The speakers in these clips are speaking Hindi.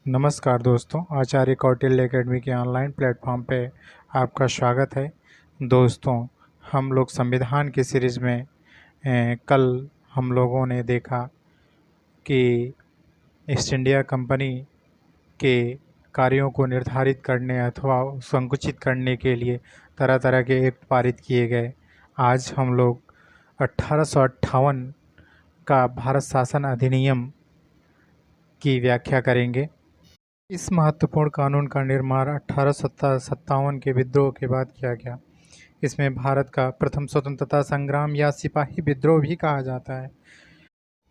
नमस्कार दोस्तों, आचार्य कौटिल्य एकेडमी के ऑनलाइन प्लेटफॉर्म पे आपका स्वागत है। दोस्तों, हम लोग संविधान की सीरीज़ में कल हम लोगों ने देखा कि ईस्ट इंडिया कंपनी के कार्यों को निर्धारित करने अथवा संकुचित करने के लिए तरह तरह के एक्ट पारित किए गए। आज हम लोग 1858 का भारत शासन अधिनियम की व्याख्या करेंगे। इस महत्वपूर्ण कानून का निर्माण 1857 के विद्रोह के बाद किया गया। इसमें भारत का प्रथम स्वतंत्रता संग्राम या सिपाही विद्रोह भी कहा जाता है।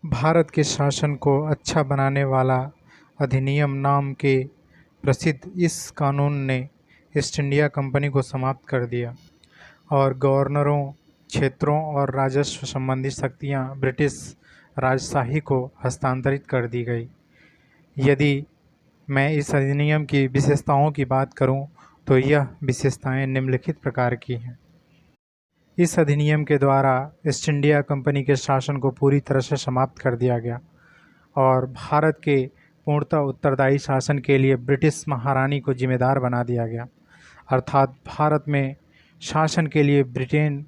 भारत के शासन को अच्छा बनाने वाला अधिनियम नाम के प्रसिद्ध इस कानून ने ईस्ट इंडिया कंपनी को समाप्त कर दिया और गवर्नरों, क्षेत्रों और राजस्व संबंधी शक्तियां ब्रिटिश राजशाही को हस्तांतरित कर दी गई। यदि मैं इस अधिनियम की विशेषताओं की बात करूं तो यह विशेषताएं निम्नलिखित प्रकार की हैं। इस अधिनियम के द्वारा ईस्ट इंडिया कंपनी के शासन को पूरी तरह से समाप्त कर दिया गया और भारत के पूर्णतः उत्तरदायी शासन के लिए ब्रिटिश महारानी को जिम्मेदार बना दिया गया। अर्थात भारत में शासन के लिए ब्रिटेन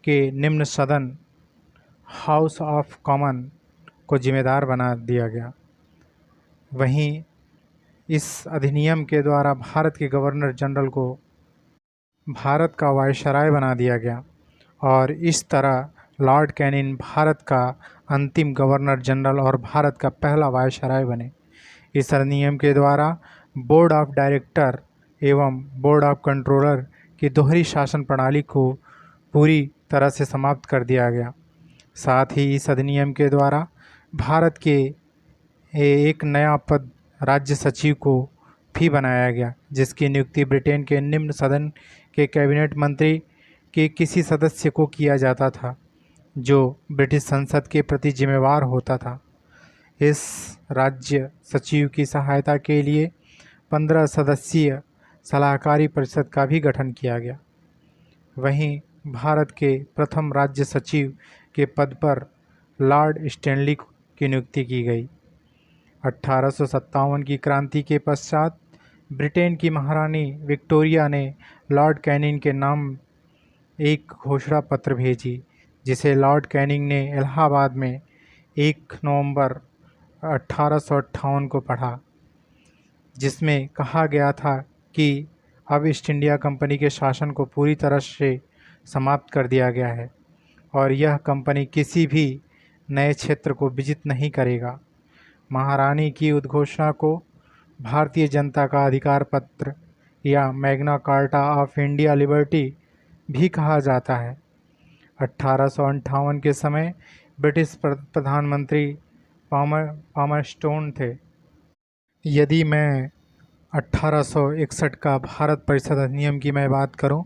के निम्न सदन हाउस ऑफ कॉमन को जिम्मेदार बना दिया गया। वहीं इस अधिनियम के द्वारा भारत के गवर्नर जनरल को भारत का वायसराय बना दिया गया और इस तरह लॉर्ड कैनिंग भारत का अंतिम गवर्नर जनरल और भारत का पहला वायसराय बने। इस अधिनियम के द्वारा बोर्ड ऑफ डायरेक्टर एवं बोर्ड ऑफ कंट्रोलर की दोहरी शासन प्रणाली को पूरी तरह से समाप्त कर दिया गया। साथ ही इस अधिनियम के द्वारा भारत के एक नया पद राज्य सचिव को भी बनाया गया, जिसकी नियुक्ति ब्रिटेन के निम्न सदन के कैबिनेट मंत्री के किसी सदस्य को किया जाता था, जो ब्रिटिश संसद के प्रति जिम्मेवार होता था। इस राज्य सचिव की सहायता के लिए 15 सदस्यीय सलाहकारी परिषद का भी गठन किया गया। वहीं भारत के प्रथम राज्य सचिव के पद पर लॉर्ड स्टैनली की नियुक्ति की गई। 1857 की क्रांति के पश्चात ब्रिटेन की महारानी विक्टोरिया ने लॉर्ड कैनिंग के नाम एक घोषणा पत्र भेजी, जिसे लॉर्ड कैनिंग ने इलाहाबाद में 1 नवंबर 1858 को पढ़ा, जिसमें कहा गया था कि अब ईस्ट इंडिया कंपनी के शासन को पूरी तरह से समाप्त कर दिया गया है और यह कंपनी किसी भी नए क्षेत्र को विजित नहीं करेगा। महारानी की उद्घोषणा को भारतीय जनता का अधिकार पत्र या Magna carta of India liberty भी कहा जाता है। 1858 के समय ब्रिटिश प्रधानमंत्री पामरस्टोन थे। यदि मैं 1861 का भारत परिषद अधिनियम की मैं बात करूं,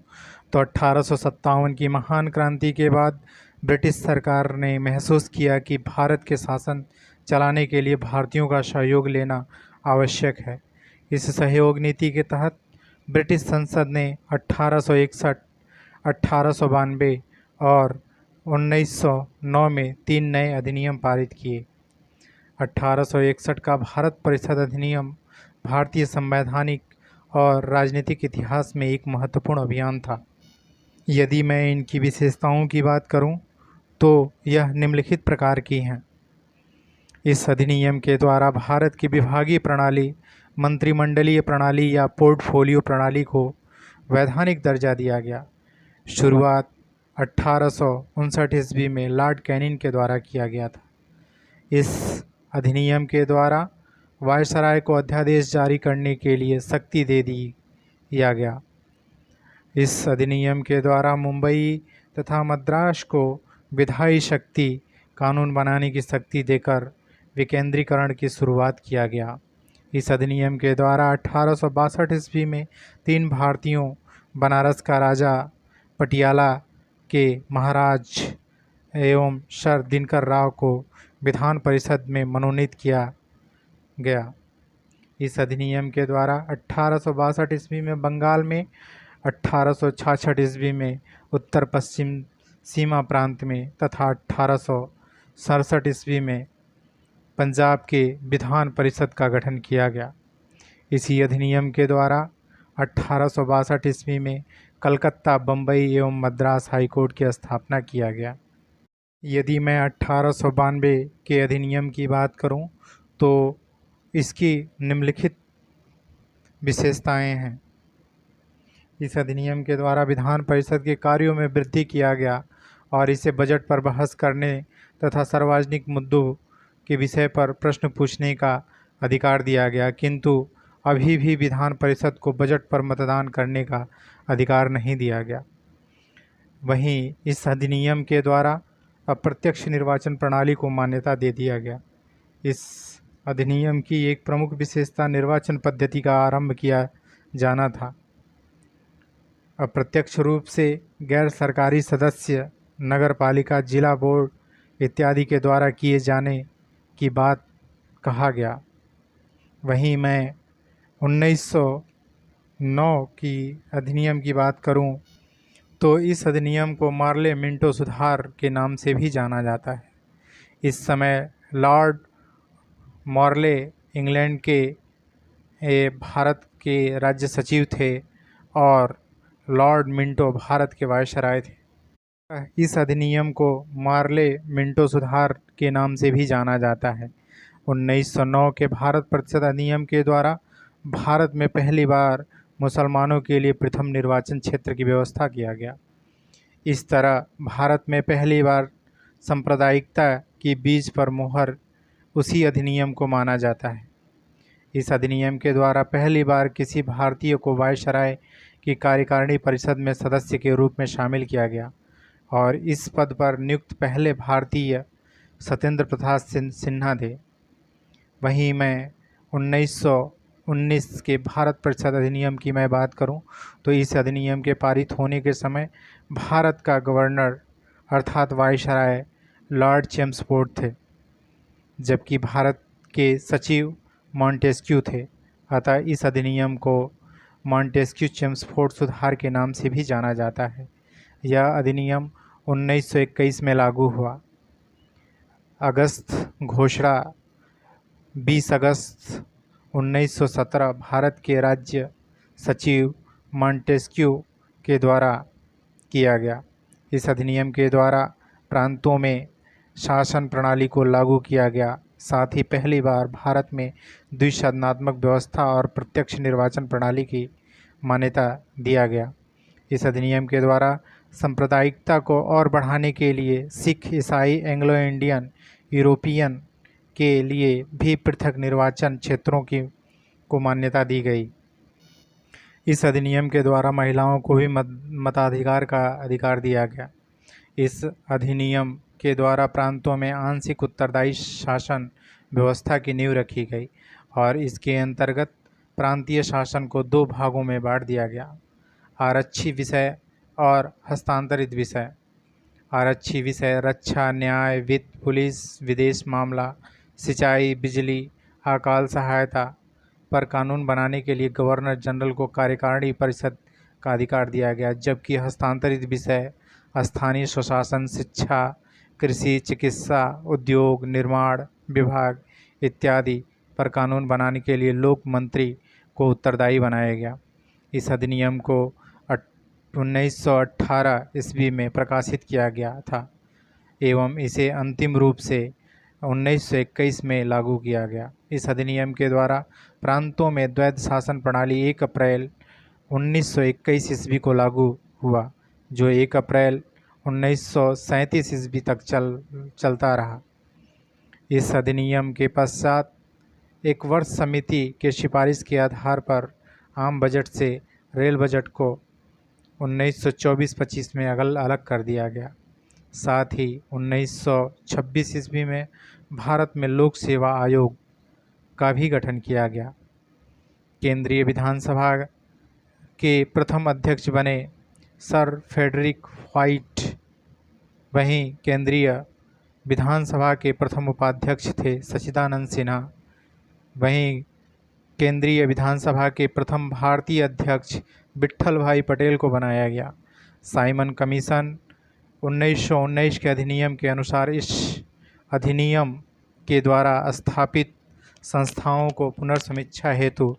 तो 1857 की महान क्रांति के बाद ब्रिटिश सरकार ने महसूस किया कि भारत के शासन चलाने के लिए भारतीयों का सहयोग लेना आवश्यक है। इस सहयोग नीति के तहत ब्रिटिश संसद ने 1861, 1892 और 1909 में 3 नए अधिनियम पारित किए। 1861 का भारत परिषद अधिनियम भारतीय संवैधानिक और राजनीतिक इतिहास में एक महत्वपूर्ण अभियान था। यदि मैं इनकी विशेषताओं की बात करूं, तो यह निम्नलिखित प्रकार की हैं। इस अधिनियम के द्वारा भारत की विभागीय प्रणाली, मंत्रिमंडलीय प्रणाली या पोर्टफोलियो प्रणाली को वैधानिक दर्जा दिया गया। शुरुआत 1859 ईस्वी में लॉर्ड कैनिंग के द्वारा किया गया था। इस अधिनियम के द्वारा वायसराय को अध्यादेश जारी करने के लिए शक्ति दे दिया गया। इस अधिनियम के द्वारा मुंबई तथा मद्रास को विधायी शक्ति कानून बनाने की शक्ति देकर विकेंद्रीकरण की शुरुआत किया गया। इस अधिनियम के द्वारा 1862 ईस्वी में 3 भारतीयों, बनारस का राजा, पटियाला के महाराज एवं सर दिनकर राव को विधान परिषद में मनोनीत किया गया। इस अधिनियम के द्वारा 1862 ईस्वी में बंगाल में, 1866 ईस्वी में उत्तर पश्चिम सीमा प्रांत में तथा 1867 ईस्वी में पंजाब के विधान परिषद का गठन किया गया। इसी अधिनियम के द्वारा 1862 ईस्वी में कलकत्ता, बम्बई एवं मद्रास हाईकोर्ट की स्थापना किया गया। यदि मैं 1892 के अधिनियम की बात करूं तो इसकी निम्नलिखित विशेषताएं हैं। इस अधिनियम के द्वारा विधान परिषद के कार्यों में वृद्धि किया गया और इसे बजट पर बहस करने तथा सार्वजनिक मुद्दों के विषय पर प्रश्न पूछने का अधिकार दिया गया, किंतु अभी भी विधान परिषद को बजट पर मतदान करने का अधिकार नहीं दिया गया। वहीं इस अधिनियम के द्वारा अप्रत्यक्ष निर्वाचन प्रणाली को मान्यता दे दिया गया। इस अधिनियम की एक प्रमुख विशेषता निर्वाचन पद्धति का आरंभ किया जाना था। अप्रत्यक्ष रूप से गैर सरकारी सदस्य नगर पालिका, जिला बोर्ड इत्यादि के द्वारा किए जाने की बात कहा गया। वहीं मैं 1909 की अधिनियम की बात करूं तो इस अधिनियम को मार्ले मिंटो सुधार के नाम से भी जाना जाता है। इस समय लॉर्ड मॉर्ले इंग्लैंड के भारत के राज्य सचिव थे और लॉर्ड मिंटो भारत के वायसराय थे। इस अधिनियम को मार्ले मिंटो सुधार के नाम से भी जाना जाता है। 1909 के भारत प्रतिशत अधिनियम के द्वारा भारत में पहली बार मुसलमानों के लिए प्रथम निर्वाचन क्षेत्र की व्यवस्था किया गया। इस तरह भारत में पहली बार सांप्रदायिकता की बीज पर मोहर उसी अधिनियम को माना जाता है। इस अधिनियम के द्वारा पहली बार किसी भारतीय को वायसराय की कार्यकारिणी परिषद में सदस्य के रूप में शामिल किया गया और इस पद पर नियुक्त पहले भारतीय सत्येंद्र प्रसाद सिन्हा थे। वहीं मैं 1919 के भारत परिषद अधिनियम की मैं बात करूं तो इस अधिनियम के पारित होने के समय भारत का गवर्नर अर्थात वायसराय लॉर्ड चेम्सफोर्ड थे, जबकि भारत के सचिव मॉन्टेस्क्यू थे। अतः इस अधिनियम को मॉन्टेस्क्यू चेम्सफोर्ड सुधार के नाम से भी जाना जाता है। यह अधिनियम 1921 में लागू हुआ। अगस्त घोषणा 20 अगस्त 1917 भारत के राज्य सचिव मॉन्टेस्क्यू के द्वारा किया गया। इस अधिनियम के द्वारा प्रांतों में शासन प्रणाली को लागू किया गया। साथ ही पहली बार भारत में द्विसदनात्मक व्यवस्था और प्रत्यक्ष निर्वाचन प्रणाली की मान्यता दिया गया। इस अधिनियम के द्वारा सांप्रदायिकता को और बढ़ाने के लिए सिख, ईसाई, एंग्लो इंडियन, यूरोपियन के लिए भी पृथक निर्वाचन क्षेत्रों को मान्यता दी गई। इस अधिनियम के द्वारा महिलाओं को भी मताधिकार का अधिकार दिया गया। इस अधिनियम के द्वारा प्रांतों में आंशिक उत्तरदायी शासन व्यवस्था की नींव रखी गई और इसके अंतर्गत प्रांतीय शासन को 2 भागों में बांट दिया गया: आरक्षी विषय और हस्तांतरित विषय। आरक्षी विषय रक्षा, न्याय, वित्त, पुलिस, विदेश मामला, सिंचाई, बिजली, अकाल सहायता पर कानून बनाने के लिए गवर्नर जनरल को कार्यकारिणी परिषद का अधिकार दिया गया, जबकि हस्तांतरित विषय स्थानीय स्वशासन, शिक्षा, कृषि, चिकित्सा, उद्योग, निर्माण विभाग इत्यादि पर कानून बनाने के लिए लोक मंत्री को उत्तरदायी बनाया गया। इस अधिनियम को 1918 ईस्वी में प्रकाशित किया गया था एवं इसे अंतिम रूप से 1921 में लागू किया गया। इस अधिनियम के द्वारा प्रांतों में द्वैध शासन प्रणाली 1 अप्रैल 1921 ईस्वी को लागू हुआ, जो 1 अप्रैल 1937 ईस्वी तक चलता रहा। इस अधिनियम के पश्चात एक वर्ष समिति के सिफारिश के आधार पर आम बजट से रेल बजट को 1924-25 में अलग कर दिया गया। साथ ही 1926 ईस्वी में भारत में लोक सेवा आयोग का भी गठन किया गया। केंद्रीय विधानसभा के प्रथम अध्यक्ष बने सर फ्रेडरिक व्हाइट। वहीं केंद्रीय विधानसभा के प्रथम उपाध्यक्ष थे सच्चिदानंद सिन्हा। वहीं केंद्रीय विधानसभा के प्रथम भारतीय अध्यक्ष विट्ठल भाई पटेल को बनाया गया। साइमन कमीशन 1919 के अधिनियम के अनुसार इस अधिनियम के द्वारा स्थापित संस्थाओं को पुनर्समीक्षा हेतु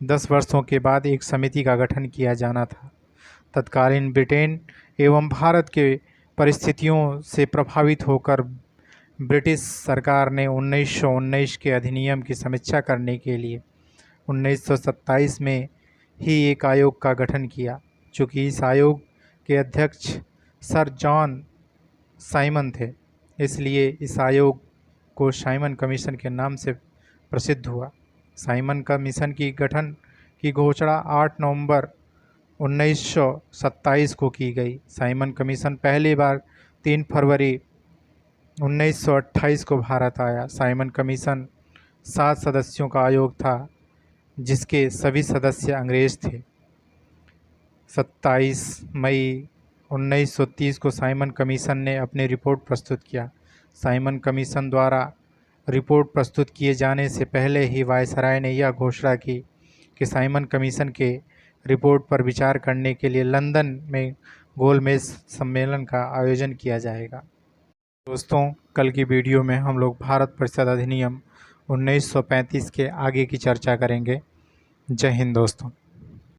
10 वर्षों के बाद एक समिति का गठन किया जाना था। तत्कालीन ब्रिटेन एवं भारत के परिस्थितियों से प्रभावित होकर ब्रिटिश सरकार ने 1919 के अधिनियम की समीक्षा करने के लिए 1927 में ही एक आयोग का गठन किया। चूँकि इस आयोग के अध्यक्ष सर जॉन साइमन थे, इसलिए इस आयोग को साइमन कमीशन के नाम से प्रसिद्ध हुआ। साइमन कमीशन की गठन की घोषणा 8 नवंबर 1927 को की गई। साइमन कमीशन पहली बार 3 फरवरी 1928 को भारत आया। साइमन कमीशन 7 सदस्यों का आयोग था, जिसके सभी सदस्य अंग्रेज थे। 27 मई 1930 को साइमन कमीशन ने अपनी रिपोर्ट प्रस्तुत किया। साइमन कमीशन द्वारा रिपोर्ट प्रस्तुत किए जाने से पहले ही वायसराय ने यह घोषणा की कि साइमन कमीशन के रिपोर्ट पर विचार करने के लिए लंदन में गोलमेज सम्मेलन का आयोजन किया जाएगा। दोस्तों, कल की वीडियो में हम लोग भारत परिषद अधिनियम 1935 के आगे की चर्चा करेंगे। जय हिंद दोस्तों।